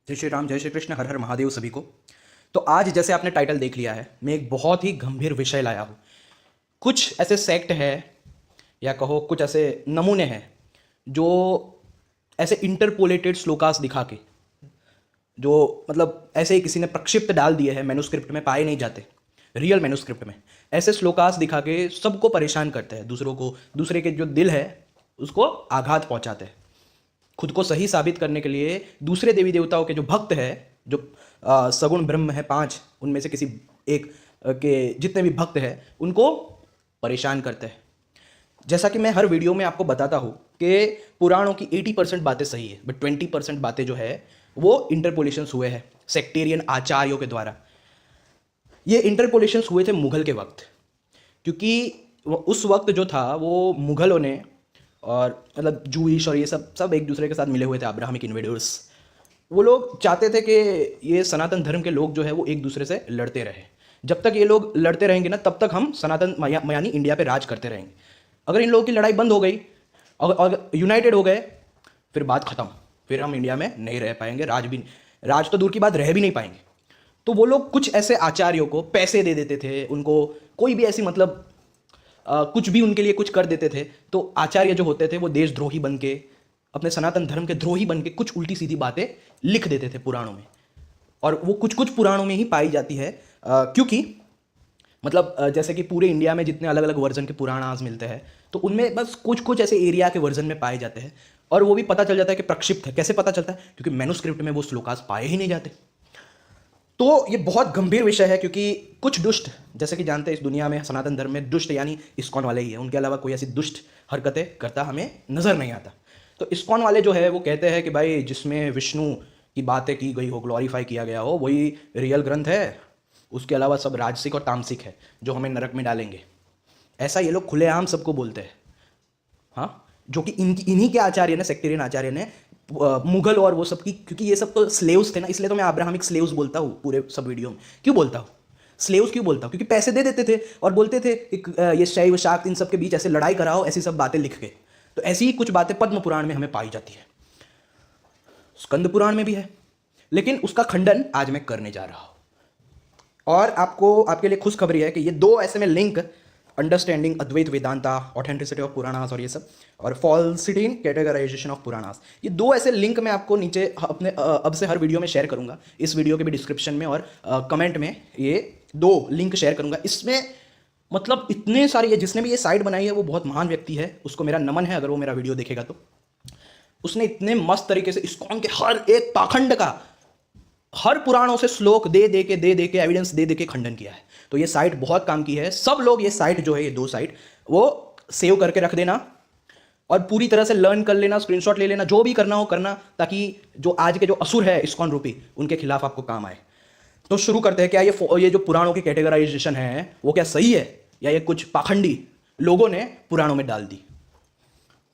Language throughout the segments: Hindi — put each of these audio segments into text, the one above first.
जय श्री राम, जय श्री कृष्ण, हर हर महादेव सभी को। तो आज जैसे आपने टाइटल देख लिया है, मैं एक बहुत ही गंभीर विषय लाया हूँ। कुछ ऐसे सेक्ट है या कहो कुछ ऐसे नमूने हैं जो ऐसे इंटरपोलेटेड श्लोकास दिखा के, जो मतलब ऐसे ही किसी ने प्रक्षिप्त डाल दिए हैं, मैन्युस्क्रिप्ट में पाए नहीं जाते, रियल मैन्युस्क्रिप्ट में ऐसे श्लोकास दिखा के सबको परेशान करते हैं, दूसरों को, दूसरे के जो दिल है उसको आघात पहुंचाते हैं। खुद को सही साबित करने के लिए दूसरे देवी देवताओं के जो भक्त है, जो सगुण ब्रह्म है पांच, उनमें से किसी एक के जितने भी भक्त हैं उनको परेशान करते हैं। जैसा कि मैं हर वीडियो में आपको बताता हूँ कि पुराणों की 80% बातें सही है, बट 20% बातें जो है वो इंटरपोलेशंस हुए हैं सेक्टेरियन आचार्यों के द्वारा। ये इंटरपोलेशंस हुए थे मुगल के वक्त, क्योंकि उस वक्त जो था वो मुगलों ने और मतलब जूइश और ये सब सब एक दूसरे के साथ मिले हुए थे, अब्राहमिक इन्वेडर्स। वो लोग चाहते थे कि ये सनातन धर्म के लोग जो है वो एक दूसरे से लड़ते रहे। जब तक ये लोग लड़ते रहेंगे ना, तब तक हम सनातन यानी इंडिया पे राज करते रहेंगे। अगर इन लोगों की लड़ाई बंद हो गई और यूनाइटेड हो गए, फिर बात खत्म, फिर हम इंडिया में नहीं रह पाएंगे, राज तो दूर की बात रह भी नहीं पाएंगे। तो वो लोग कुछ ऐसे आचार्यों को पैसे दे देते थे, उनको कोई भी ऐसी मतलब कुछ भी उनके लिए कुछ कर देते थे। तो आचार्य जो होते थे वो देशद्रोही बन के, अपने सनातन धर्म के द्रोही बन के कुछ उल्टी सीधी बातें लिख देते थे पुराणों में। और वो कुछ कुछ पुराणों में ही पाई जाती है, क्योंकि मतलब जैसे कि पूरे इंडिया में जितने अलग अलग वर्जन के पुराण आज मिलते हैं, तो उनमें बस कुछ कुछ ऐसे एरिया के वर्जन में पाए जाते हैं। और वो भी पता चल जाता है कि प्रक्षिप्त है। कैसे पता चलता है? क्योंकि मैन्युस्क्रिप्ट में वो श्लोकास पाए ही नहीं जाते। तो ये बहुत गंभीर विषय है, क्योंकि कुछ दुष्ट, जैसे कि जानते हैं इस दुनिया में सनातन धर्म में दुष्ट यानी इस्कॉन वाले ही है, उनके अलावा कोई ऐसी दुष्ट हरकतें करता हमें नजर नहीं आता। तो इस्कॉन वाले जो है वो कहते हैं कि भाई जिसमें विष्णु की बातें की गई हो, ग्लोरीफाई किया गया हो, वही रियल ग्रंथ है। उसके अलावा सब राजसिक और तामसिक है जो हमें नरक में डालेंगे। ऐसा ये लोग खुलेआम सबको बोलते हैं। हाँ, जो कि इन्हीं के आचार्य ने, सेक्टेरियन आचार्य ने मुगल और वो सब की, क्योंकि ये सब तो स्लेव्स थे ना, इसलिए तो मैं अब्राहमिक स्लेव्स बोलता हूँ पूरे सब वीडियो में। क्यों बोलता हूँ स्लेव्स, क्यों बोलता हूँ? क्योंकि पैसे दे देते थे और बोलते थे कि ये शैव शाक्त इन सब के बीच ऐसे लड़ाई कराओ, ऐसी सब बातें लिख के। तो ऐसी ही कुछ बातें पद्म पुराण में हमें पाई जाती है, स्कंद पुराण में भी है, लेकिन उसका खंडन आज मैं करने जा रहा हूँ। और आपको, आपके लिए खुशखबरी है कि ये दो ऐसे में link, understanding Advaita Vedanta, authenticity of Puranas और ये सब, और falsity in categorisation of Puranas, ये दो ऐसे लिंक मैं आपको नीचे अपने अब से हर वीडियो में शेयर करूंगा। इस वीडियो के भी डिस्क्रिप्शन में और कमेंट में ये दो लिंक शेयर करूंगा। इसमें मतलब इतने सारे, ये जिसने भी ये साइट बनाई है वो बहुत महान व्यक्ति है, उसको मेरा नमन है अगर वो मेरा वीडियो देखेगा तो। उसने इतने मस्त तरीके से इस्कॉन के हर एक पाखंड का, हर पुराणों से श्लोक दे के एविडेंस दे के खंडन किया है। तो ये साइट बहुत काम की है। सब लोग ये साइट जो है, ये दो साइट, वो सेव करके रख देना और पूरी तरह से लर्न कर लेना, स्क्रीनशॉट ले लेना, जो भी करना हो करना, ताकि जो आज के जो असुर है इस्कॉन रूपी, उनके खिलाफ आपको काम आए। तो शुरू करते हैं। क्या ये जो पुराणों की कैटेगराइजेशन है वो क्या सही है, या ये कुछ पाखंडी लोगों ने पुराणों में डाल दी?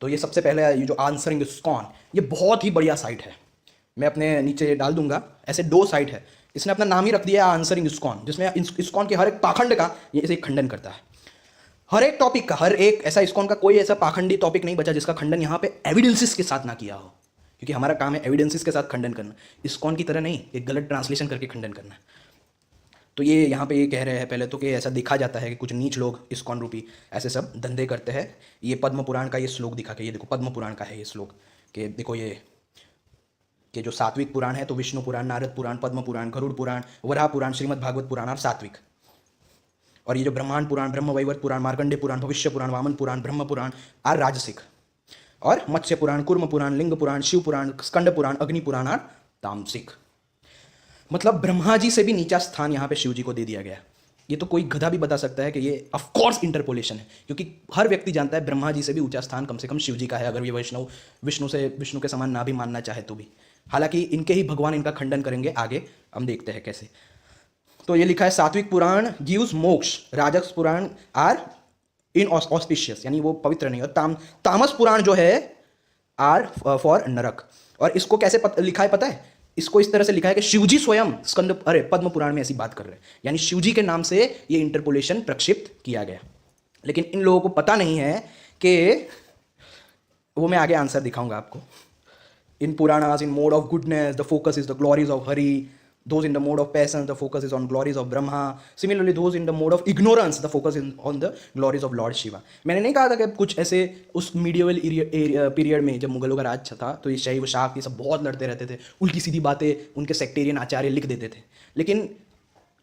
तो ये सबसे पहले ये जो आंसरिंग इस्कॉन, ये बहुत ही बढ़िया साइट है, मैं अपने नीचे डाल दूंगा। ऐसे दो साइट है, इसने अपना नाम ही रख दिया आंसरिंग इस्कॉन, जिसमें इस्कॉन के हर एक पाखंड का ये इसे खंडन करता है। हर एक टॉपिक का, हर एक ऐसा इस्कॉन का कोई ऐसा पाखंडी टॉपिक नहीं बचा जिसका खंडन यहाँ पे एविडेंसेस के साथ ना किया हो, क्योंकि हमारा काम है एविडेंसेस के साथ खंडन करना, इस्कॉन की तरह नहीं एक गलत ट्रांसलेशन करके खंडन करना। तो ये यहाँ पे ये कह रहे हैं पहले तो कि ऐसा देखा जाता है कि कुछ नीच लोग इस्कॉन रूपी ऐसे सब धंधे करते हैं। ये पद्म पुराण का ये श्लोक दिखा के, ये देखो पद्म पुराण का है ये श्लोक, कि देखो ये कि जो सात्विक पुराण है तो विष्णु पुराण, नारद पुराण, पद्म पुराण, गरुड़ पुराण, वराह पुराण, श्रीमद् भागवत पुराण और सात्विक। और ये जो ब्रह्मांड पुराण, ब्रह्म वैवर्त पुराण, मार्कंडे पुराण, भविष्य पुराण, वामन पुराण, ब्रह्म पुराण और राजसिक, और मत्स्य पुराण, कुर्म पुराण, लिंग पुराण, शिव पुराण, स्कंद पुराण, अग्नि पुराण और तामसिक। मतलब ब्रह्मा जी से भी नीचा स्थान यहाँ पे शिव जी को दे दिया गया। ये तो कोई गधा भी बता सकता है कि ये ऑफकोर्स इंटरपोलेशन है, क्योंकि हर व्यक्ति जानता है ब्रह्मा जी से भी ऊंचा स्थान कम से कम शिव जी का है, अगर ये विष्णु के समान ना भी मानना चाहे तो भी। हालांकि इनके ही भगवान इनका खंडन करेंगे आगे, हम देखते हैं कैसे। तो ये लिखा है सात्विक पुराण गिव्स मोक्ष, राजस पुराण आर इन ऑस्पिशियस यानी वो पवित्र नहीं, और तामस पुराण जो है आर फॉर नरक। और इसको कैसे लिखा है पता है? इसको इस तरह से लिखा है कि शिवजी स्वयं पद्म पुराण में ऐसी बात कर रहे हैं, यानी शिवजी के नाम से ये इंटरपोलेशन प्रक्षिप्त किया गया। लेकिन इन लोगों को पता नहीं है कि, वो मैं आगे आंसर दिखाऊंगा आपको, In Puranas, in mode of goodness, the focus is the glories of Hari. Those in the mode of passion, the focus is on glories of Brahma. Similarly, those in the mode of ignorance, the focus is on the glories of Lord Shiva. मैंने नहीं कहा था कि कुछ ऐसे उस मीडियवल पीरियड में जब मुगलों का राज था तो ये शैव शाक्त ये सब बहुत लड़ते रहते थे, उल्टी सीधी बातें उनके सेक्टेरियन आचार्य लिख देते थे. लेकिन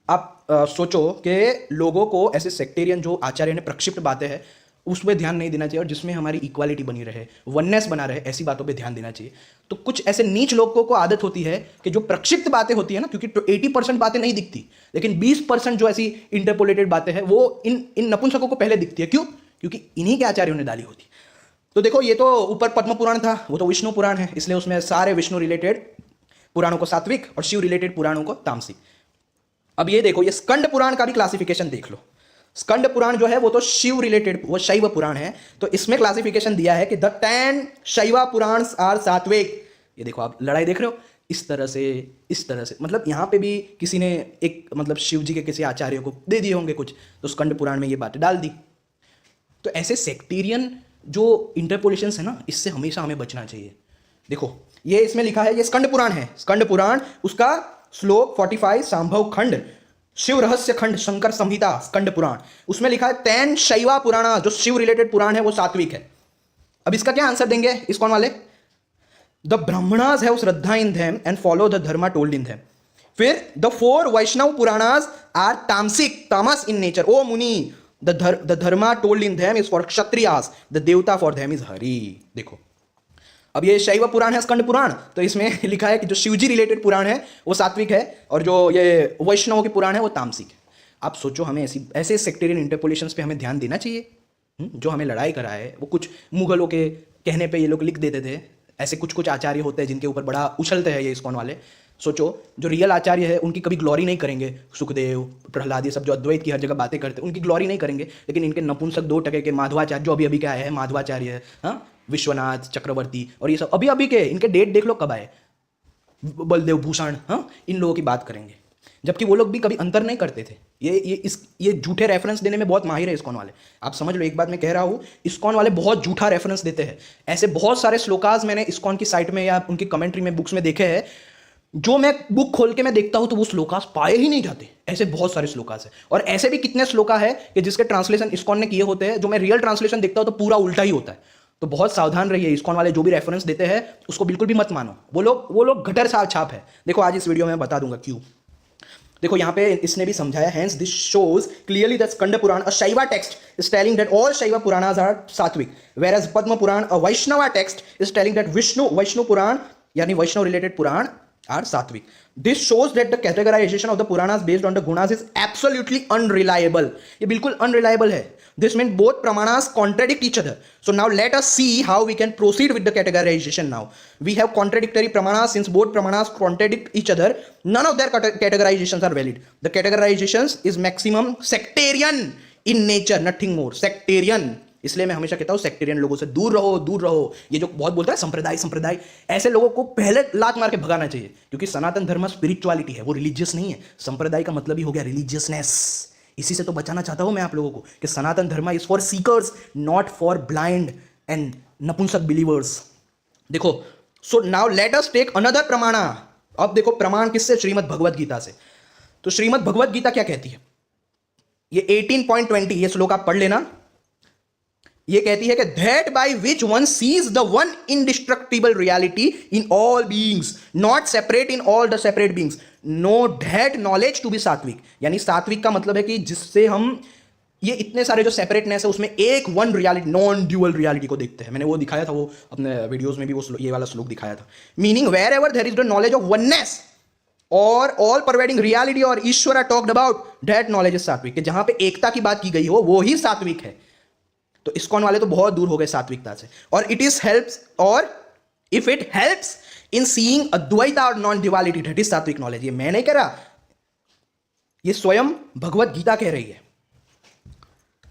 आप सोचो कि लोगों को ऐसे सेक्टेरियन जो आचार्य ने प्रक्षिप्त बातें हैं उस पर ध्यान नहीं देना चाहिए, और जिसमें हमारी इक्वालिटी बनी रहे, वननेस बना रहे, ऐसी बातों पे ध्यान देना चाहिए. तो कुछ ऐसे नीच लोगों को आदत होती है कि जो प्रक्षिप्त बातें होती है ना, क्योंकि 80% बातें नहीं दिखती, लेकिन 20% जो ऐसी इंटरपोलेटेड बातें हैं वो इन नपुंसकों को पहले दिखती है. क्यों? क्योंकि इन्हीं के आचार्यों ने डाली होती. तो देखो, ये तो ऊपर पद्म पुराण था, वो तो विष्णु पुराण है, इसलिए उसमें सारे विष्णु रिलेटेड पुराणों को सात्विक और शिव रिलेटेड पुराणों को तामसिक. अब ये देखो, ये स्कंद पुराण का भी क्लासिफिकेशन देख लो. स्कंद पुराण जो है वो तो शिव रिलेटेड, वो शैव पुराण है. तो इसमें क्लासिफिकेशन दिया है कि द 10 शैवा पुराण आर सात्विक. ये देखो, आप लड़ाई देख रहे हो, इस तरह से, मतलब यहाँ पे भी किसी ने एक मतलब शिव जी के किसी आचार्य को दे दिए होंगे कुछ, तो स्कंद पुराण में ये बातें डाल दी. तो ऐसे सेक्टेरियन जो इंटरपोलेशंस है ना, इससे हमेशा हमें बचना चाहिए. देखो, ये इसमें लिखा है, ये स्कंद पुराण है. स्कंद पुराण, उसका श्लोक 45 संभव खंड, शिव रहस्य खंड, शंकर संहिता, स्कंद पुराण, उसमें लिखा है 10 शैवा पुराण, जो शिव रिलेटेड पुराण है वो सात्विक है. अब इसका क्या आंसर देंगे इस्कॉन वाले? The Brahmanas have Shraddha in them and follow the Dharma told in them. फिर द 4 वैष्णव पुराणास आर तामसिक, तामस इन नेचर. ओ मुनि, the Dharma told in them is for Kshatriyas, the देवता फॉर देम इज हरि. देखो, अब ये शैव पुराण है स्कंद पुराण, तो इसमें लिखा है कि जो शिवजी रिलेटेड पुराण है वो सात्विक है, और जो ये वैष्णव के पुराण है वो तामसिक है. आप सोचो, हमें ऐसे सेक्टेरियन इंटरपोलेशंस पे हमें ध्यान देना चाहिए. जो हमें लड़ाई करा है वो कुछ मुगलों के कहने पे ये लोग लिख देते थे. ऐसे कुछ आचार्य होते हैं जिनके ऊपर बड़ा उछलते हैं ये इस्कॉन वाले. सोचो, जो रियल आचार्य है उनकी कभी ग्लोरी नहीं करेंगे. सुखदेव, प्रहलाद, ये सब जो अद्वैत की हर जगह बातें करते हैं उनकी ग्लोरी नहीं करेंगे. लेकिन इनके नपुंसक 2% के माधवाचार्य, जो अभी क्या है, माधवाचार्य है, हाँ, विश्वनाथ चक्रवर्ती, और ये सब अभी के इनके डेट देख लो कब आए, बलदेव भूषण, हाँ, इन लोगों की बात करेंगे. जबकि वो लोग भी कभी अंतर नहीं करते थे. ये झूठे रेफरेंस देने में बहुत माहिर है इस्कॉन वाले. आप समझ लो, एक बात मैं कह रहा हूँ, इस्कॉन वाले बहुत झूठा रेफरेंस देते हैं. ऐसे बहुत सारे श्लोकास मैंने इस्कॉन की साइट में या उनकी कमेंट्री में, बुक्स में देखे हैं, जो मैं बुक खोल के मैं देखता हूँ तो वो श्लोकास पाए ही नहीं जाते. ऐसे बहुत सारे श्लोकास है, और ऐसे भी कितने श्लोका है कि जिसके ट्रांसलेशन इस्कॉन ने किए होते हैं, जो मैं रियल ट्रांसलेशन देखता हूँ तो पूरा उल्टा ही होता है. तो बहुत सावधान रहिए. इस्कॉन वाले जो भी रेफरेंस देते हैं उसको बिल्कुल भी मत मानो. वो लोग गटर छाप है. देखो, आज इस वीडियो में बता दूंगा क्यों. देखो, यहाँ पे इसने भी समझाया, hence this shows clearly that Skanda Purana, a Shaiva text, is telling that all Shaiva Puranas are sattvic, whereas Padma Purana, a Vaishnava text, is telling that Vaishnu Purana यानी Vaishnav related Purana are sattvic. This shows that the categorization of the Puranas based on the gunas is absolutely unreliable. ये बिल्कुल unreliable है. This means both pramanas contradict each other. So now let us see how we can proceed with the categorization now. We have contradictory pramanas. Since both pramanas contradict each other, none of their categorizations are valid. The categorizations is maximum sectarian in nature, nothing more. Sectarian. इसलिए मैं हमेशा कहता हूं सेक्टेरियन लोगों से दूर रहो. ये जो बहुत बोलता है संप्रदाय, ऐसे लोगों को पहले लात मार के भगाना चाहिए. क्योंकि सनातन धर्म स्पिरिचुअलिटी है, वो रिलीजियस नहीं है. संप्रदाय का मतलब ही हो गया रिलीजियसनेस. इसी से तो बचाना चाहता हूं मैं आप लोगों को कि Sanatan Dharma is for seekers, not for blind and नपुंसक बिलीवर्स. देखो, so now let us take another प्रमाणा. अब देखो, प्रमाण किससे? श्रीमद् भगवद गीता से. तो श्रीमद् भगवद गीता क्या कहती है? ये 18.20, ये श्लोक आप पढ़ लेना. ये कहती है कि that by which one sees the one indestructible reality in all beings, not separate in all the separate beings, know that knowledge to be सात्विक. यानी सात्विक का मतलब है कि जिससे हम ये इतने सारे जो सेपरेटनेस है उसमें एक one reality, non dual reality को देखते हैं. मैंने वो दिखाया था, वो अपने वीडियोस में भी वो ये वाला श्लोक दिखाया था. Meaning wherever there is the knowledge of oneness और ऑल परवेडिंग रियलिटी और Ishwar are talked about, that knowledge is sattvic. कि जहां पे एकता की बात की गई हो वो ही सात्विक है. तो इस्कॉन वाले तो बहुत दूर हो गए सात्विकता से. और इट इज हेल्प्स, और if it helps in seeing Advaita और नॉन ड्युअलिटी, दैट इज सात्विक नॉलेज. ये मैं नहीं कह रहा, ये स्वयं भगवत गीता कह रही है.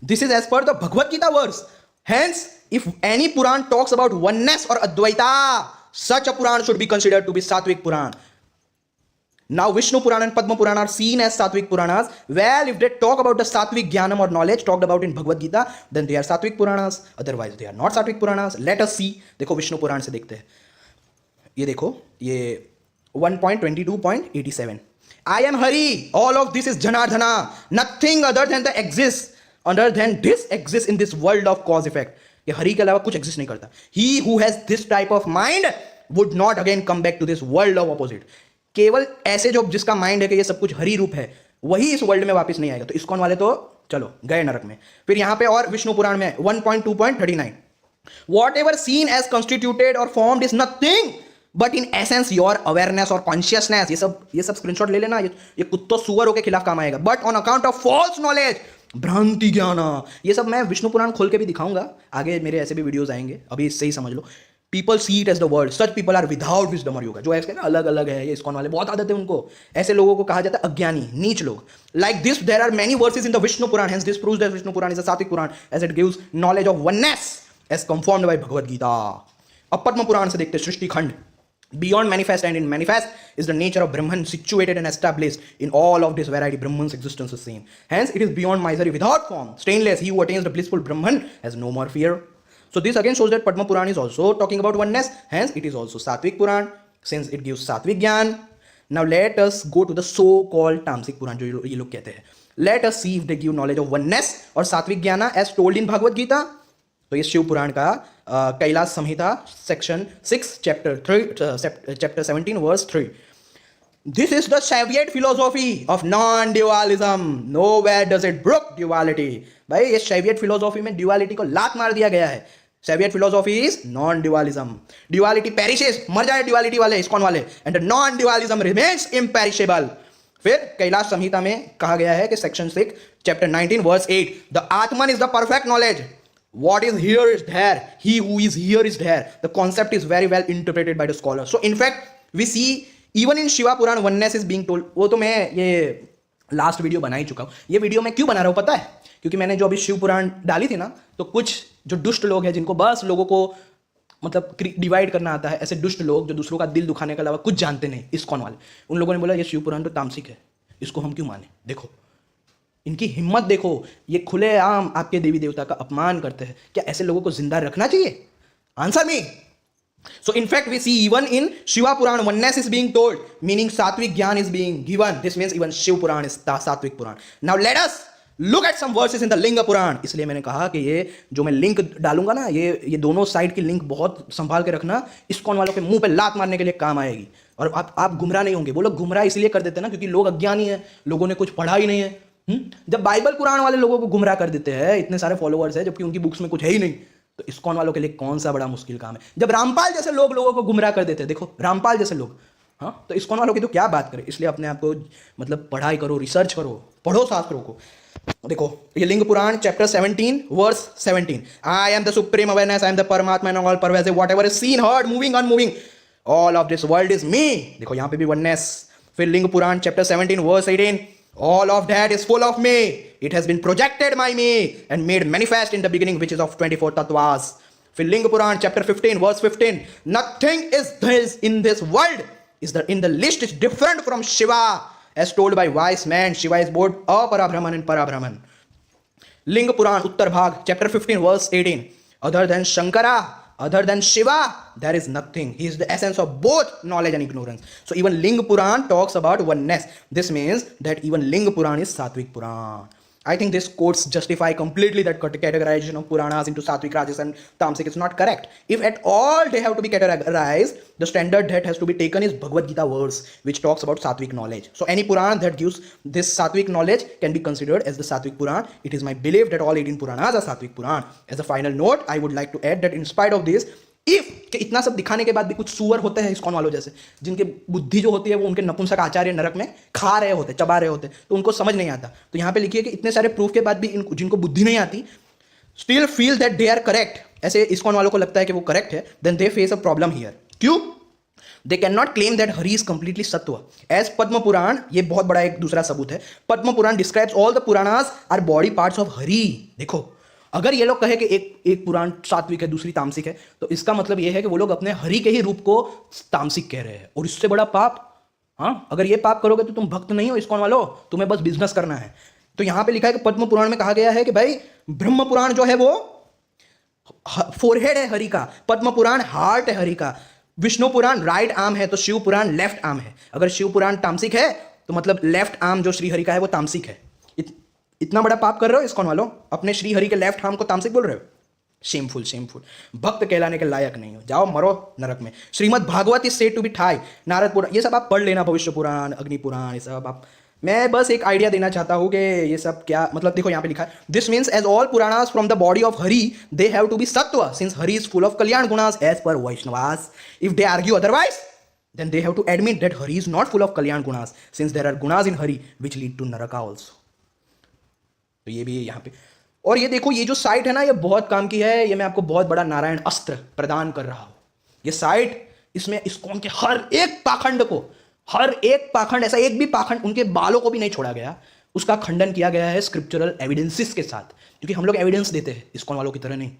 This is as per the Bhagavad Gita verse. Hence if any Purana talks about oneness और Advaita, such a Purana should be considered to be sattvic Purana. Now Vishnu Puran and Padma Puran are seen as Sattvic Puranas. Well, if they talk about the Sattvic Jnanam or knowledge talked about in Bhagavad Gita, then they are Sattvic Puranas. Otherwise, they are not Sattvic Puranas. Let us see. देखो विष्णु पुराण से देखते हैं. ये देखो, ये 1.22.87, I am Hari, all of this is Janardhana, nothing other than the exists, other than this exists in this world of cause effect. ये हरि के अलावा कुछ एग्जिस्ट नहीं करता. He who has this type of mind would not again come back to this world of opposite. केवल ऐसे जो जिसका माइंड है कि ये सब कुछ हरि रूप है, वही इस वर्ल्ड में वापस नहीं आएगा. तो इस्कॉन वाले तो चलो गए नरक में. फिर यहां पे और विष्णु पुराण में 1.2.39, whatever seen as constituted or formed is nothing but in essence your awareness or consciousness. ये सब स्क्रीनशॉट ले लेना, ये कुत्तों सुअरों के खिलाफ काम आएगा. But on account of false knowledge, भ्रांति ज्ञान, ये सब मैं विष्णु पुराण खोल के भी दिखाऊंगा आगे, मेरे ऐसे भी वीडियोस आएंगे, अभी इससे ही समझ लो. People see it as the world, such people are without wisdom और योगा. जो ऐसे ना अलग अलग है, ये इस्कॉन वाले बहुत आदत है उनको, ऐसे लोगों को कहा जाता है अज्ञानी, नीच लोग. Like this there are many verses in the Vishnu Purana, hence this proves that Vishnu Purana is a sattvic Purana as it gives knowledge of oneness as confirmed by Bhagavad Gita. अब पद्म पुराण से देखते सृष्टि खंड. Beyond manifest and in manifest is the nature of Brahman, situated and established in all of this variety. Brahman's existence is seen. Hence, it is beyond misery, without form, stainless. He who attains the blissful Brahman has no more fear. So this again shows that Padma Puran is also talking about oneness. Hence, it is also Sattvic Puran, since it gives Sattvic Gyan. Now let us go to the so-called Tamasic Puran, जो ये लोग कहते हैं. Let us see if they give knowledge of oneness or Sattvic Jnana as told in Bhagavad Gita. तो ये शिव पुराण का Kailash Samhita section 6 chapter 17 verse 3. This is the Shaivite philosophy of non dualism. Nowhere does it break duality. भाई ये सेवियट फिलोसॉफी में ड्यूअलिटी को लात मार दिया गया है. Shaivite philosophy is non dualism. Duality perishes, मर जाए ड्यूअलिटी वाले, इस्कॉन वाले, and non dualism remains imperishable. फिर कैलाश संहिता में कहा गया है कि section 6 chapter 19 verse 8, the Atman is the perfect knowledge. What is here is there. He who is here is there. The concept is very well interpreted by the scholars. So in fact, we see even in Shiva Puran oneness is being told. वो तो मैं ये लास्ट वीडियो बना ही चुका हूँ. ये वीडियो मैं क्यों बना रहा हूँ पता है? क्योंकि मैंने जो अभी शिव पुराण डाली थी ना, तो कुछ जो दुष्ट लोग हैं जिनको बस लोगों को मतलब डिवाइड करना आता है, ऐसे दुष्ट लोग जो दूसरों का दिल दुखाने के अलावा कुछ जानते नहीं, इस्कॉन वाले, उन लोगों ने बोला ये शिव पुराण तो तामसिक है, इसको हम क्यों माने. देखो इनकी हिम्मत देखो, ये खुलेआम आपके देवी देवता का अपमान करते हैं. क्या ऐसे लोगों को जिंदा रखना चाहिए? Answer me. So in fact we see even in Shiva Puran oneness is being told, meaning Sattvic Gyan is being given. This means even Shiv Puran is Sattvic Puran. Now let us look at some verses in the Linga Puran. इसलिए मैंने कहा कि ये जो मैं लिंक डालूंगा ना, ये दोनों साइड की लिंक बहुत संभाल के रखना, इस्कॉन वालों के मुंह पे लात मारने के लिए काम आएगी. और आप गुमराह नहीं होंगे. वो लोग गुमराह इसलिए कर देते हैं ना क्योंकि लोग अज्ञानी है, लोगों ने कुछ पढ़ा ही नहीं है. जब बाइबल कुरान वाले लोगों को गुमराह कर देते हैं, इतने सारे फॉलोअर्स हैं जबकि उनकी बुक्स में कुछ है ही नहीं, तो इस्कॉन वालों के लिए कौन सा बड़ा मुश्किल काम है. जब रामपाल जैसे लोग लोगों को गुमराह कर देते हैं, देखो रामपाल जैसे लोग, हाँ, तो इस्कॉन वालों की तो क्या बात करें. इसलिए अपने आप को मतलब पढ़ाई करो, रिसर्च करो, पढ़ो शास्त्रों को. देखो ये Ling Purana chapter 17 verse 17, I am the supreme awareness, I am the Paramatma and all pervasive, whatever is seen, heard, moving, unmoving, all of this world is me. देखो यहाँ पे भी वननेस. फिर Ling Purana chapter 17 verse 18, all of that is full of me. It has been projected by me and made manifest in the beginning, which is of 24 tattvas. Fill Linga Puran chapter 15 verse 15, nothing is this in this world is in the list is different from Shiva, as told by wise man. Shiva is both Aparabrahman and Parabrahman. Linga Puran Uttar Bhag chapter 15 verse 18, other than Shankara, other than Shiva, there is nothing. He is the essence of both knowledge and ignorance. So even Linga Puran talks about oneness. This means that even Linga Puran is Sattvic Puran. I think this quotes justify completely that categorization of Puranas into Sattvic, Rajas and Tamasic. It's not correct. If at all they have to be categorized, the standard that has to be taken is Bhagavad Gita verse, which talks about Sattvic knowledge. So any Puran that gives this Sattvic knowledge can be considered as the Sattvic Puran. It is my belief that all 18 Puranas are Sattvic Puran. As a final note, I would like to add that in spite of this, if कि इतना सब दिखाने के बाद भी कुछ सुअर होते हैं इस्कॉन वालों जैसे, जिनके बुद्धि जो होती है वो उनके नपुंसक आचार्य नरक में खा रहे होते, चबा रहे होते, तो उनको समझ नहीं आता. तो यहाँ पे लिखिए कि इतने सारे प्रूफ के बाद भी जिनको बुद्धि नहीं आती, still feel that they are correct, ऐसे इस्कॉन वालों को लगता है कि वो करेक्ट है, then they face a problem here. क्यों? They can not claim that Hari is completely sattva. As Padma Purana, ये बहुत बड़ा एक दूसरा सबूत है, Padma Purana describes all the Puranas are body parts of Hari. देखो अगर ये लोग कहे कि एक पुराण सात्विक है दूसरी तामसिक है, तो इसका मतलब ये है कि वो लोग अपने हरि के ही रूप को तामसिक कह रहे हैं. और इससे बड़ा पाप, हाँ, अगर ये पाप करोगे तो तुम भक्त नहीं हो इस्कॉन वालों, तुम्हें बस बिजनेस करना है. तो यहां पे लिखा है कि पद्म पुराण में कहा गया है कि भाई ब्रह्म पुराण जो है वो फोरहेड है हरि का, पद्म पुराण हार्ट है हरि का, विष्णु पुराण राइट आर्म है तो शिव पुराण लेफ्ट आर्म है। अगर शिव पुराण तामसिक है तो मतलब लेफ्ट आर्म जो श्रीहरि का है वो तामसिक है। इतना बड़ा पाप कर रहे हो इस्कॉन वालों, अपने श्रीहरि के लेफ्ट आर्म को तामसिक बोल रहे हो। शेमफुल शेमफुल, भक्त कहलाने के लायक नहीं हो, जाओ मरो नरक में। Shrimad Bhagavat is said to be थाई, नारद पुराण ये सब आप पढ़ लेना, भविष्य पुराण, अग्नि पुराण, ये सब आप। मैं बस एक आइडिया देना चाहता हूँ कि ये सब क्या मतलब। देखो यहाँ पे लिखा है this means as all Puranas from the body of Hari they have to be sattva since Hari is full of kalyana gunas as per Vaishnavas. If they argue otherwise then they have to admit that Hari is not full of Kalyan gunas since there are gunas in Hari which lead to Naraka also। तो ये भी है यहाँ पे। और ये देखो ये जो साइट है ना ये बहुत काम की है, ये मैं आपको बहुत बड़ा नारायण अस्त्र प्रदान कर रहा हूँ। ये साइट इसमें इस्कॉन के हर एक पाखंड को, हर एक पाखंड, ऐसा एक भी पाखंड उनके बालों को भी नहीं छोड़ा गया, उसका खंडन किया गया है स्क्रिप्चरल एविडेंसेस के साथ। क्योंकि हम लोग एविडेंस देते हैं इस्कॉन वालों की तरह नहीं,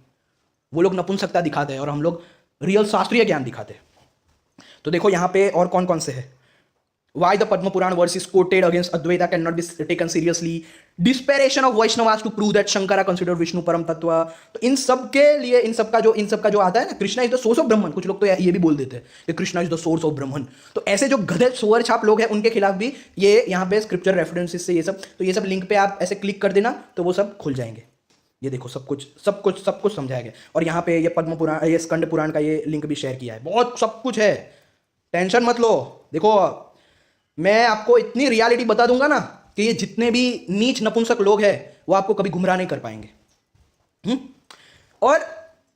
वो लोग नपुंसकता दिखाते हैं और हम लोग रियल शास्त्रीय ज्ञान दिखाते हैं। तो देखो यहाँ पे और कौन कौन से है। Why the Padma Purana verse is quoted against Advaita can not be taken seriously, desperation of Vaishnavas to prove that Shankara consider Vishnu param tattva. तो इन सब के लिए इन सब का जो आता है ना, Krishna is the source of Brahman, कुछ लोग तो ये भी बोल देते हैं कि Krishna is the source of Brahman. तो ऐसे जो गधे सुअर छाप लोग हैं उनके खिलाफ भी ये यहाँ पे स्क्रिप्चर रेफरेंसेस से ये सब, तो ये सब लिंक पे आप ऐसे क्लिक कर देना तो वो सब खुल जाएंगे। ये देखो सब कुछ समझाया गया। और यहाँ पे ये पद्म पुराण, ये स्कंद पुराण का ये लिंक भी शेयर किया है, बहुत सब कुछ है, टेंशन मत लो। देखो मैं आपको इतनी रियलिटी बता दूंगा ना कि ये जितने भी नीच नपुंसक लोग हैं वो आपको कभी गुमराह नहीं कर पाएंगे। और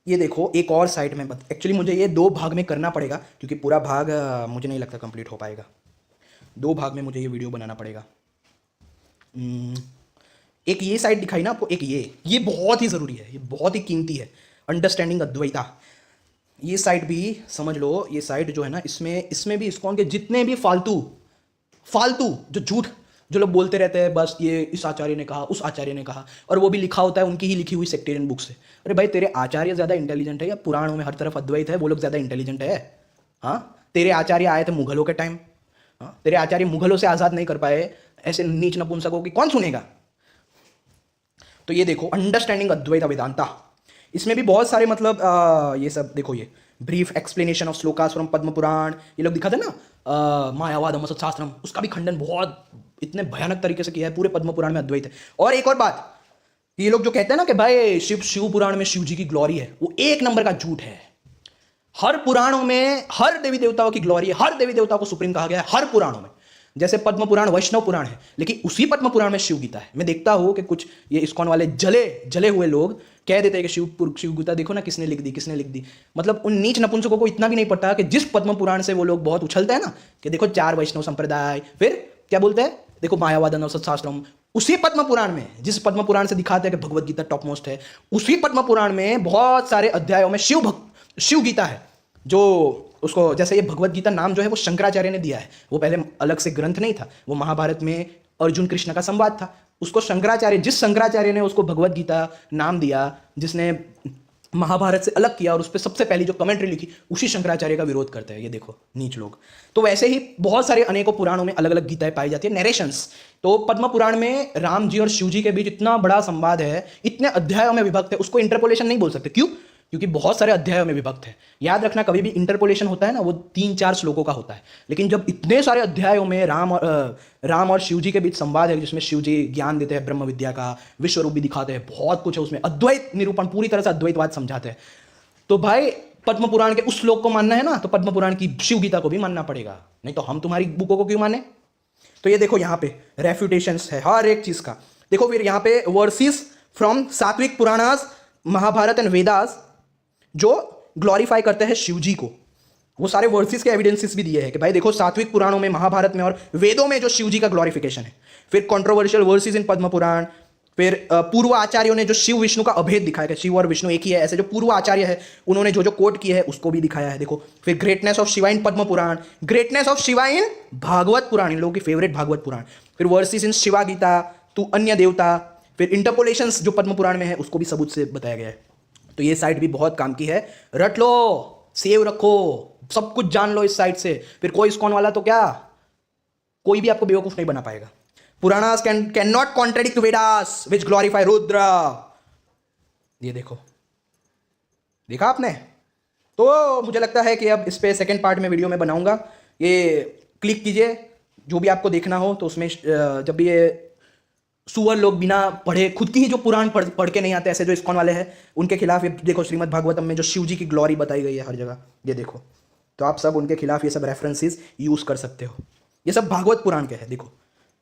ये देखो एक और साइट में एक्चुअली मुझे ये 2 भाग में करना पड़ेगा क्योंकि पूरा भाग मुझे नहीं लगता कंप्लीट हो पाएगा। 2 भाग में मुझे ये वीडियो बनाना पड़ेगा। एक ये साइट दिखाई ना आपको, एक ये बहुत ही ज़रूरी है, ये बहुत ही कीमती है, अंडरस्टैंडिंग अद्वैता। ये साइट भी समझ लो, ये साइट जो है ना इसमें भी इस्कॉन के जितने भी फालतू जो झूठ जो लोग बोलते रहते हैं, बस ये इस आचार्य ने कहा, उस आचार्य ने कहा, और वो भी लिखा होता है उनकी ही लिखी हुई सेक्टेरियन बुक से। अरे भाई तेरे आचार्य ज़्यादा इंटेलिजेंट है या पुराणों में हर तरफ अद्वैत है वो लोग ज़्यादा इंटेलिजेंट है? हाँ, तेरे आचार्य आए थे मुगलों के टाइम, हाँ तेरे आचार्य मुगलों से आज़ाद नहीं कर पाए, ऐसे नीच नपुंसकों की कौन सुनेगा? तो ये देखो अंडरस्टैंडिंग अद्वैत वेदांता, इसमें भी बहुत सारे मतलब ये सब देखो, ये brief explanation of shlokas from Padma Purana, ये लोग दिखाते ना मायावाद शास्त्रम, उसका भी खंडन बहुत इतने भयानक तरीके से किया है। पूरे पद्म पुराण में अद्वैत है। और एक और बात, ये लोग जो कहते हैं ना कि भाई शिव पुराण में शिव जी की ग्लोरी है, वो 1 नंबर का झूठ है। हर पुराणों में हर देवी देवताओं की ग्लोरी है, हर देवी देवताओं को सुप्रीम कहा गया है हर पुराणों में। जैसे पद्म पुराण वैष्णव पुराण है, लेकिन उसी पद्म पुराण में शिव गीता है। मैं देखता हूँ कि कुछ ये इस्कॉन वाले जले हुए लोग कह देते हैं कि शिव गीता देखो ना किसने लिख दी। मतलब उन नीच नपुंसकों को इतना भी नहीं पता कि जिस पद्म पुराण से वो लोग बहुत उछलते हैं ना कि देखो 4 वैष्णव संप्रदाय, फिर क्या बोलते हैं, देखो मायावाद शास्त्रम, उसी पद्म पुराण में, जिस पद्म पुराण से दिखाते हैं कि भगवत गीता टॉप मोस्ट है, उसी पद्म पुराण में बहुत सारे अध्यायों में शिव गीता है। जो उसको जैसे ये भगवत गीता नाम जो है वो शंकराचार्य ने दिया है, वो पहले अलग से ग्रंथ नहीं था, वो महाभारत में अर्जुन कृष्ण का संवाद था, उसको जिस शंकराचार्य ने उसको भगवत गीता नाम दिया, जिसने महाभारत से अलग किया और उस पर सबसे पहली जो कमेंट्री लिखी, उसी शंकराचार्य का विरोध करते हैं। ये देखो नीच लोग। तो वैसे ही बहुत सारे अनेकों पुराणों में अलग अलग गीताएं पाई जाती है, नरेशंस। तो पद्म पुराण में राम जी और शिव जी के बीच इतना बड़ा संवाद है, इतने अध्यायों में विभक्त है, उसको इंटरपोलेशन नहीं बोल सकते। क्यों? क्योंकि बहुत सारे अध्यायों में विभक्त है। याद रखना, कभी भी इंटरपोलेशन होता है ना, वो 3-4 श्लोकों का होता है, लेकिन जब इतने सारे अध्यायों में राम और शिव जी के बीच संवाद है, जिसमें शिव जी ज्ञान देते हैं ब्रह्म विद्या का, विश्व रूप भी दिखाते हैं, बहुत कुछ है उसमें, अद्वैत निरूपण पूरी तरह से अद्वैतवाद समझाते हैं। तो भाई पद्म पुराण के उस श्लोक को मानना है ना, तो पद्म पुराण की शिव गीता को भी मानना पड़ेगा, नहीं तो हम तुम्हारी बुकों को क्यों माने? तो ये देखो यहाँ पे रेफ्यूटेशंस है हर एक चीज का। देखो फिर यहाँ पे वर्सेस फ्रॉम सात्विक पुराणास, महाभारत एंड वेदास, जो ग्लोरीफाई करते हैं शिव जी को, वो सारे वर्सेस के एविडेंसेस भी दिए हैं कि भाई देखो सात्विक पुराणों में, महाभारत में और वेदों में जो शिव जी का ग्लोरिफिकेशन है। फिर कंट्रोवर्शियल वर्सेस इन पद्म पुराण, फिर पूर्व आचार्यों ने जो शिव विष्णु का अभेद दिखाया है, शिव और विष्णु एक ही है, ऐसे जो पूर्व आचार्य है उन्होंने जो कोट किए है उसको भी दिखाया है। देखो फिर greatness of Shiva in Padma Purana, greatness of Shiva in Bhagavat Purana, इन लोगों की फेवरेट भागवत पुराण, फिर वर्सेस इन शिवा गीता तू अन्य देवता, फिर इंटरपोलेशंस जो पद्म पुराण में है उसको भी सबूत से बताया गया है। तो ये साइट भी बहुत काम की है, रट लो, सेव रखो, सब कुछ जान लो इस साइट से। फिर कोई इस्कॉन वाला तो क्या, कोई भी आपको बेवकूफ नहीं बना पाएगा। Puranas can not contradict Vedas which glorify Rudra. ये देखो, देखा आपने, तो मुझे लगता है कि अब इस पे सेकंड पार्ट में वीडियो में बनाऊंगा। ये क्लिक कीजिए जो भी आपको देखना हो, तो उसमें जब भी ये सुअर लोग बिना पढ़े खुद की ही जो पुराण पढ़ के नहीं आते, ऐसे जो इस्कॉन वाले हैं, उनके खिलाफ ये देखो श्रीमद् भागवतम में जो शिव जी की ग्लोरी बताई गई है हर जगह, ये देखो। तो आप सब उनके खिलाफ ये सब रेफरेंसेस यूज कर सकते हो। ये सब भागवत पुराण के हैं, देखो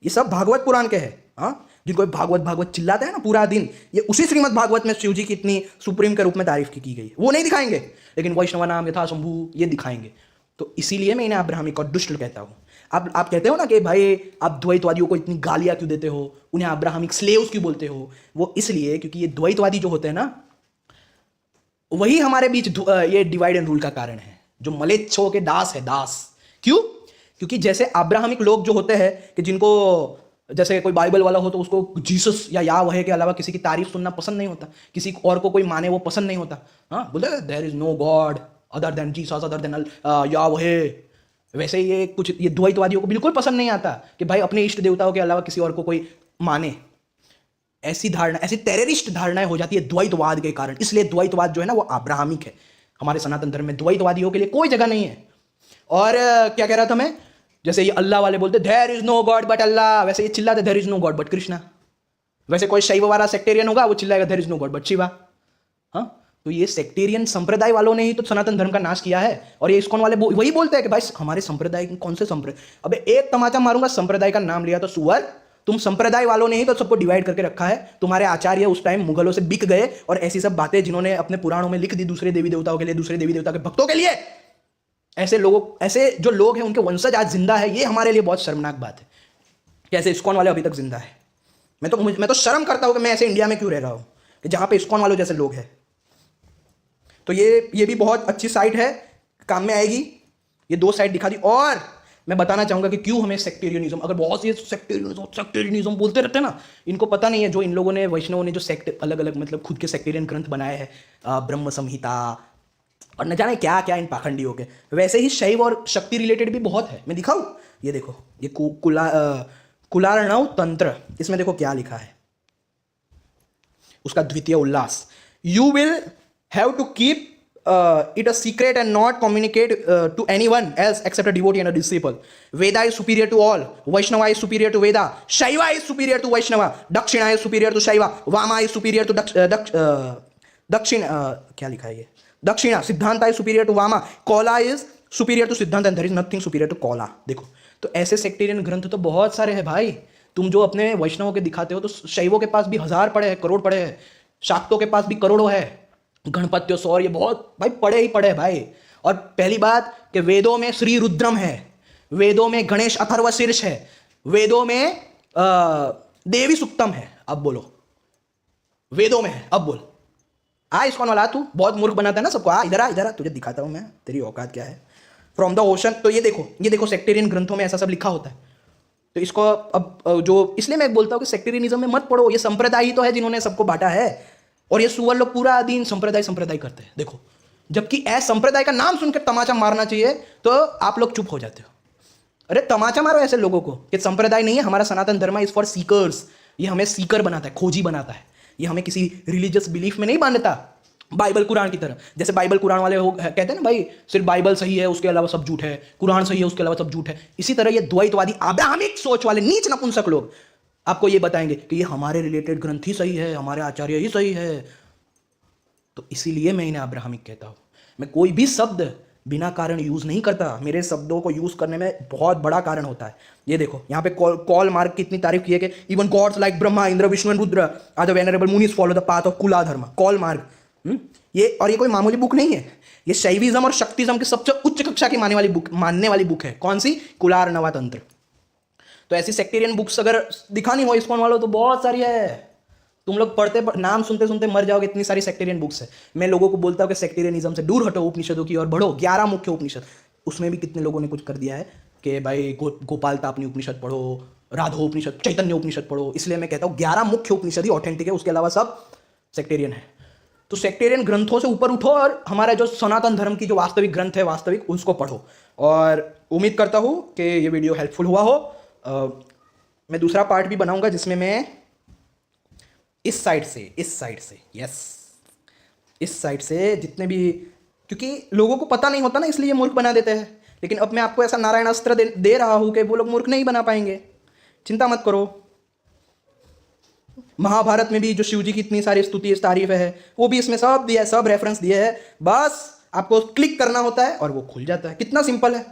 ये सब भागवत पुराण के हैं। हाँ, जिनको भागवत भागवत चिल्लाते हैं ना पूरा दिन, ये उसी श्रीमद् भागवत में शिव जी की इतनी सुप्रीम के रूप में तारीफ की गई है। वो नहीं दिखाएंगे, लेकिन वैष्णव नाम यथा शंभु ये दिखाएंगे। तो इसीलिए मैं इन्हें अब्राहमिक और दुष्ट कहता हूँ। आप कहते हो ना कि भाई आप द्वैतवादियों को इतनी गालियां क्यों देते हो, उन्हें अब्राहमिक स्लेव्स क्यों बोलते हो? वो इसलिए क्योंकि ये द्वैतवादी जो होते हैं ना, वही हमारे बीच ये डिवाइड एंड रूल का कारण है। जो मलेच्छों के दास है, दास क्यों? क्योंकि जैसे अब्राहमिक लोग जो होते हैं कि जिनको जैसे कोई बाइबल वाला हो तो उसको जीसस या याहवेह के अलावा किसी की तारीफ सुनना पसंद नहीं होता, किसी और को कोई माने वो पसंद नहीं होता। हाँ, बोलते there is no God other than Jesus other than Yahweh. वैसे ही ये कुछ ये द्वैतवादियों को बिल्कुल पसंद नहीं आता कि भाई अपने इष्ट देवताओं के अलावा किसी और को कोई माने। ऐसी धारणा, ऐसी टेररिस्ट धारणाएं हो जाती है द्वैतवाद के कारण। इसलिए द्वैतवाद जो है ना वो अब्राहमिक है। हमारे सनातन धर्म में द्वैतवादियों के लिए कोई जगह नहीं है। और क्या कह रहा था मैं, जैसे ये अल्लाह वाले बोलते there is no god but Allah, वैसे ये चिल्लाते there is no god but Krishna. वैसे कोई शैव वाला सेक्टेरियन होगा वो चिल्लाएगा there is no god but Shiva. हाँ, तो ये सेक्टेरियन संप्रदाय वालों ने ही तो सनातन धर्म का नाश किया है। और ये इस्कॉन वाले वही बोलते हैं कि भाई हमारे संप्रदाय, कौन से संप्रदाय? अबे एक तमाचा मारूंगा, संप्रदाय का नाम लिया तो सुअर। तुम संप्रदाय वालों ने ही तो सबको डिवाइड करके रखा है। तुम्हारे आचार्य उस टाइम मुगलों से बिक गए और ऐसी सब बातें जिन्होंने अपने पुराणों में लिख दी दूसरे देवी देवताओं के लिए, दूसरे देवी देवता के भक्तों के लिए, ऐसे लोगों, ऐसे जो लोग हैं उनके वंशज आज जिंदा है। ये हमारे लिए बहुत शर्मनाक बात है कि ऐसे इस्कॉन वाले अभी तक जिंदा है। मैं तो शर्म करता हूं कि मैं ऐसे इंडिया में क्यों रह रहा हूं कि जहां पे इस्कॉन वालों जैसे लोग हैं। तो ये भी बहुत अच्छी साइट है, काम में आएगी। ये दो साइट दिखा दी। और मैं बताना चाहूंगा कि क्यों हमें सेक्टेरियनिज्म, अगर बहुत सी सेक्टेरियनिज्म बोलते रहते हैं ना, इनको पता नहीं है जो इन लोगों ने, वैष्णवों ने जो सेक्ट अलग अलग मतलब खुद के सेक्टेरियन ग्रंथ बनाए हैं, ब्रह्म संहिता और न जाने क्या क्या इन पाखंडियों के, वैसे ही शैव और शक्ति रिलेटेड भी बहुत है। मैं दिखाऊं, ये देखो, ये कुलार्णव तंत्र, इसमें देखो क्या लिखा है, उसका द्वितीय उल्लास। You will have to keep it a secret and not communicate to anyone else except a devotee and a disciple. Veda is superior to all. Vaishnava is superior to Veda. Shaiva is superior to Vaishnava. Dakshina is superior to Shaiva. Vama is superior to Dakshina. क्या लिखा है ये? Dakshina. Siddhanta is superior to Vama. Kola is superior to Siddhanta and there is nothing superior to Kola. देखो, तो ऐसे सेक्टेरियन ग्रंथ तो बहुत सारे हैं भाई। तुम जो अपने वैष्णवों के दिखाते हो, तो शैवों के पास भी 1000 पड़े हैं, करोड़ पड़े हैं। शाक्तों के पास भी करोड़ों है। गणपत्यो सौर, ये बहुत भाई पढ़े ही पढ़े भाई। और पहली बात कि वेदों में श्री रुद्रम है, वेदों में गणेश अथर्व शीर्ष है, वेदों में देवी सुक्तम है। अब बोलो, वेदों में है, अब बोल। इसकॉन वाला तू बहुत मूर्ख बनाता है ना सबको। इधर आ, तुझे दिखाता हूं मैं तेरी औकात क्या है। फ्रॉम द ओशन, तो ये देखो सेक्टेरियन ग्रंथों में ऐसा सब लिखा होता है। तो इसको अब जो, इसलिए मैं बोलता हूं कि सेक्टेरियनिज्म में मत पढ़ो। ये संप्रदाय ही तो है जिन्होंने सबको बांटा है। और ये सुअर लोग पूरा दिन संप्रदाय करते हैं, देखो। जबकि ऐसा संप्रदाय का नाम सुनकर तमाचा मारना चाहिए तो आप लोग चुप हो जाते हो। अरे तमाचा मारो ऐसे लोगों को कि संप्रदाय नहीं है, हमारा सनातन धर्म इज फॉर सीकर्स। ये हमें सीकर बनाता है, खोजी बनाता है। ये हमें किसी रिलीजियस बिलीफ में नहीं बांधता, बाइबल कुरान की तरह। जैसे बाइबल कुरान वाले कहते हैं ना भाई सिर्फ बाइबल सही है, उसके अलावा सब झूठ है, कुरान सही है, उसके अलावा सब झूठ है। इसी तरह ये द्वैतवादी अब्राहमिक सोच वाले नीच नपुंसक लोग आपको ये बताएंगे कि ये हमारे रिलेटेड ग्रंथ ही सही है, हमारे आचार्य ही सही है। तो इसीलिए मैं इन्हें अब्राहमिक कहता हूं। मैं कोई भी शब्द बिना कारण यूज नहीं करता। मेरे शब्दों को यूज करने में बहुत बड़ा कारण होता है। ये देखो यहाँ पे कॉल मार्क की इतनी तारीफ की है कि even gods like Brahma, Indra, Vishnu and Rudra are the venerable मुनीज फॉलो द पाथ ऑफ कुला धर्म। कॉल मार्क ये कोई मामूली बुक नहीं है। ये शैविज्म और शक्तिज्म की सबसे उच्च कक्षा की मानने वाली बुक है। कौन सी? कुलार्णव तंत्र। तो ऐसी सेक्टेरियन बुक्स अगर दिखानी हो इस्कॉन वालों तो बहुत सारी है। तुम लोग पढ़ते नाम सुनते सुनते मर जाओगे, इतनी सारी सेक्टेरियन बुक्स है। मैं लोगों को बोलता हूँ कि सेक्टेरियनिज्म से दूर हटो, उपनिषदों की ओर बढ़ो। 11 मुख्य उपनिषद, उसमें भी कितने लोगों ने कुछ कर दिया है कि भाई गोपाल तापनी उपनिषद पढ़ो, राधो उपनिषद, चैतन्य उपनिषद पढ़ो। इसलिए मैं कहता हूँ 11 मुख्य उपनिषद ही ऑथेंटिक है, उसके अलावा सब सेक्टेरियन है। तो सेक्टेरियन ग्रंथों से ऊपर उठो और हमारा जो सनातन धर्म की जो वास्तविक ग्रंथ है, वास्तविक, उसको पढ़ो। और उम्मीद करता हूँ कि ये वीडियो हेल्पफुल हुआ हो। मैं दूसरा पार्ट भी बनाऊंगा जिसमें मैं इस साइड से जितने भी क्योंकि लोगों को पता नहीं होता ना, इसलिए मूर्ख बना देते हैं। लेकिन अब मैं आपको ऐसा नारायण अस्त्र दे रहा हूं कि वो लोग मूर्ख नहीं बना पाएंगे, चिंता मत करो। महाभारत में भी जो शिव जी की इतनी सारी स्तुति तारीफ है वो भी इसमें सब दिया है, सब रेफरेंस दिए है। बस आपको क्लिक करना होता है और वो खुल जाता है, कितना सिंपल है।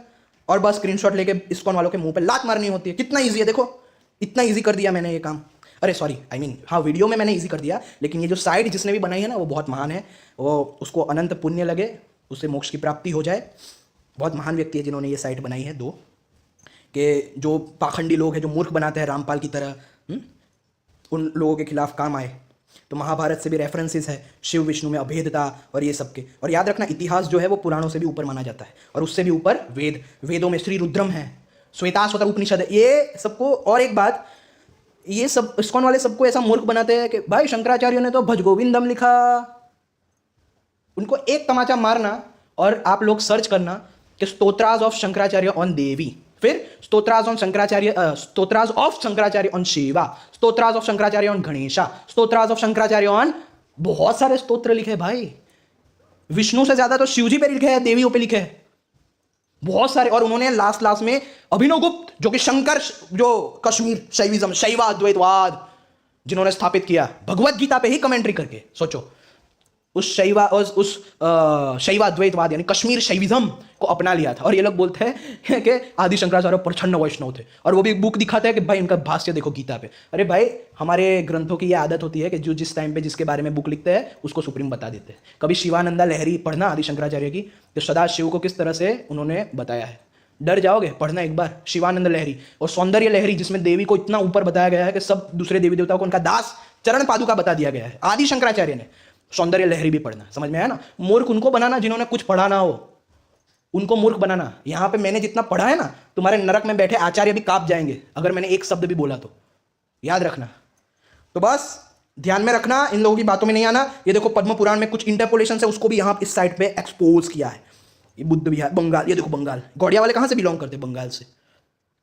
और बस स्क्रीनशॉट लेके इस्कॉन वालों के मुंह पे लात मारनी होती है, कितना ईजी है। देखो इतना ईजी कर दिया मैंने ये काम। अरे सॉरी, आई मीन हाँ, वीडियो में मैंने ईजी कर दिया, लेकिन ये जो साइट जिसने भी बनाई है ना वो बहुत महान है। वो उसको अनंत पुण्य लगे, उससे मोक्ष की प्राप्ति हो जाए। बहुत महान व्यक्ति है जिन्होंने ये साइट बनाई है। दो कि जो पाखंडी लोग हैं, जो मूर्ख बनाते हैं रामपाल की तरह, उन लोगों के खिलाफ काम आए। तो महाभारत से भी रेफरेंसेस है शिव विष्णु में अभेदता और ये सब के। और याद रखना, इतिहास जो है वो पुराणों से भी ऊपर माना जाता है, और उससे भी ऊपर वेदों में श्री रुद्रम है, श्वेताश्वतर उपनिषद है, ये सबको। और एक बात, ये सब इस्कॉन वाले सबको ऐसा मूर्ख बनाते हैं कि भाई शंकराचार्य ने तो भज गोविंदम लिखा। उनको एक तमाचा मारना और आप लोग सर्च करना कि स्तोत्रास ऑफ शंकराचार्य ऑन देवी, फिर stotras of Shankaracharya on Shiva, stotras of Shankaracharya on Ganesha, stotras of Shankaracharya on, बहुत सारे स्तोत्र लिखे भाई। विष्णु से ज्यादा तो शिव जी पे लिखे हैं, देवियों पे लिखे हैं बहुत सारे। और उन्होंने लास्ट में अभिनव गुप्त, जो कि शंकर, जो कश्मीर शैविज्म, शैवाद्वैतवाद जिन्होंने स्थापित किया भगवत गीता पे ही कमेंट्री करके, सोचो उस शैवाद्वैतवाद यानी कश्मीर शैविज्म को अपना लिया था। और ये लोग बोलते हैं कि आदि शंकराचार्य प्रच्छन्न वैष्णव थे, और वो भी बुक दिखाते हैं कि भाई इनका भाष्य देखो गीता पे। अरे भाई, हमारे ग्रंथों की ये आदत होती है कि जो जिस टाइम पे जिसके बारे में बुक लिखते हैं उसको सुप्रीम बता देते हैं। कभी शिवानंदा लहरी पढ़ना आदि शंकराचार्य की, तो सदा शिव को किस तरह से उन्होंने बताया है। डर जाओगे, पढ़ना एक बार शिवानंद लहरी। और सौंदर्य लहरी, जिसमें देवी को इतना ऊपर बताया गया है कि सब दूसरे देवी देवताओं को उनका दास चरण पादुका बता दिया गया है, आदि शंकराचार्य ने। सौंदर्य लहरी भी पढ़ना, समझ में आया ना। मूर्ख उनको बनाना जिन्होंने कुछ पढ़ा ना हो, उनको मूर्ख बनाना। यहां पे मैंने जितना पढ़ा है ना, तुम्हारे नरक में बैठे आचार्य भी कांप जाएंगे अगर मैंने एक शब्द भी बोला तो, याद रखना। तो बस ध्यान में रखना, इन लोगों की बातों में नहीं आना। ये देखो पद्म पुराण में कुछ इंटरपोलेशन है, उसको भी यहां इस साइट पे एक्सपोज किया है। ये बुद्ध विहार बंगाल, ये देखो बंगाल, गौड़िया वाले कहां से बिलोंग करते हैं? बंगाल से।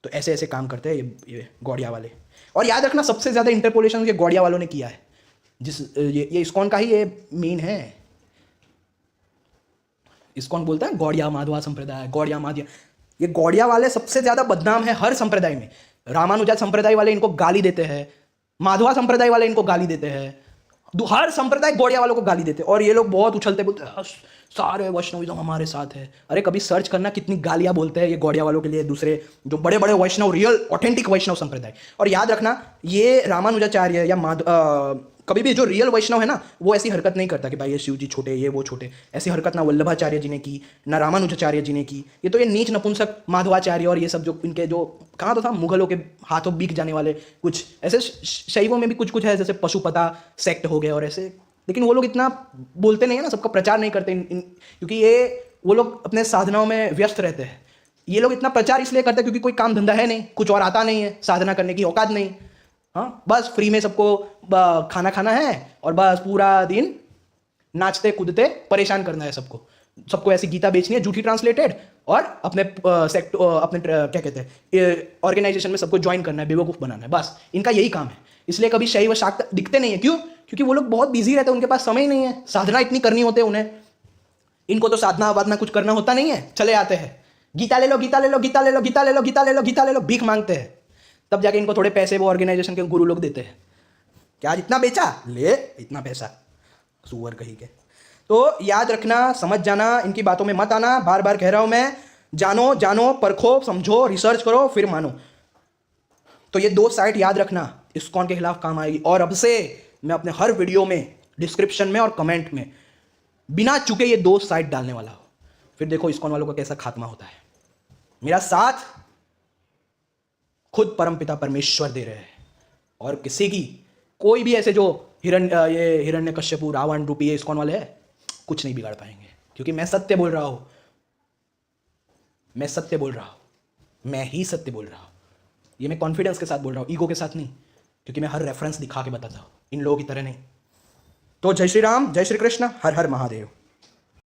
तो ऐसे ऐसे काम करते हैं ये गौड़िया वाले। और याद रखना, सबसे ज्यादा इंटरपोलेशन ये गौड़िया वालों ने किया है। ये इस्कॉन का ही ये मेन है। इस्कॉन बोलता है गौड़िया माधवा संप्रदाय, गौड़िया माधव। ये गौड़िया वाले सबसे ज्यादा बदनाम है हर संप्रदाय में। रामानुजा संप्रदाय वाले इनको गाली देते हैं, माधवा संप्रदाय वाले इनको गाली देते हैं, हर संप्रदाय गौड़िया वालों को गाली देते हैं। और ये लोग बहुत उछलते बोलते हैं सारे वैष्णविज्म हमारे साथ है। अरे कभी सर्च करना कितनी गालियां बोलते हैं ये गौड़िया वालों के लिए दूसरे जो बड़े बड़े वैष्णव, रियल ऑथेंटिक वैष्णव संप्रदाय। और याद रखना, ये रामानुजाचार्य या कभी भी जो रियल वैष्णव है ना, वो ऐसी हरकत नहीं करता कि भाई ये शिव जी छोटे, ये वो छोटे। ऐसी हरकत ना वल्लभाचार्य जी ने की, ना रामानुजाचार्य जी ने की। ये तो ये नीच नपुंसक माधवाचार्य और ये सब जो इनके जो कहा तो था मुगलों के हाथों बिक जाने वाले कुछ ऐसे शैवों में भी कुछ कुछ है, जैसे पशुपता सेक्ट हो गए और ऐसे। लेकिन वो लोग इतना बोलते नहीं है ना, सबका प्रचार नहीं करते क्योंकि वो लोग अपने साधनाओं में व्यस्त रहते हैं। ये लोग इतना प्रचार इसलिए करते हैं क्योंकि कोई काम धंधा है नहीं, कुछ और आता नहीं है, साधना करने की औकात नहीं। हाँ, बस फ्री में सबको खाना खाना है और बस पूरा दिन नाचते कूदते परेशान करना है सबको ऐसी गीता बेचनी है झूठी ट्रांसलेटेड, और अपने अपने क्या कहते हैं ऑर्गेनाइजेशन में सबको ज्वाइन करना है, बेवकूफ़ बनाना है। बस इनका यही काम है। इसलिए कभी शैव शाक्त दिखते नहीं है। क्यों? क्योंकि वो लोग बहुत बिजी रहते हैं, उनके पास समय ही नहीं है, साधना इतनी करनी होती है उन्हें। इनको तो साधना वाधना कुछ करना होता नहीं है, चले आते हैं गीता ले लो, गीता ले लो, गीता ले लो, गीता ले लो, गीता ले लो, गीता ले लो, भीख मांगते हैं। तब जाके इनको थोड़े पैसे वो ऑर्गेनाइजेशन के गुरु लोग देते हैं। क्या आज इतना बेचा, ले इतना पैसा, सुअर कहीं के। तो याद रखना, समझ जाना, इनकी बातों में मत आना। बार बार कह रहा हूं मैं, जानो, परखो, समझो, रिसर्च करो, फिर मानो। तो ये दो साइट याद रखना, इस्कॉन के खिलाफ काम आएगी। और अब से मैं अपने हर वीडियो में, डिस्क्रिप्शन में और कमेंट में बिना चुके ये दो साइट डालने वाला हूं। फिर देखो इस्कॉन वालों का कैसा खात्मा होता है। मेरा साथ खुद परमपिता परमेश्वर दे रहे हैं, और किसी की कोई भी ऐसे जो हिरण्यकश्यपु रावण रूपी ये इस्कॉन वाले हैं कुछ नहीं बिगाड़ पाएंगे, क्योंकि मैं सत्य बोल रहा हूं। मैं सत्य बोल रहा हूं, मैं ही सत्य बोल रहा हूं। ये मैं कॉन्फिडेंस के साथ बोल रहा हूं, ईगो के साथ नहीं, क्योंकि मैं हर रेफरेंस दिखा के बताता हूं, इन लोगों की तरह नहीं। तो जय श्री राम, जय श्री कृष्ण, हर हर महादेव।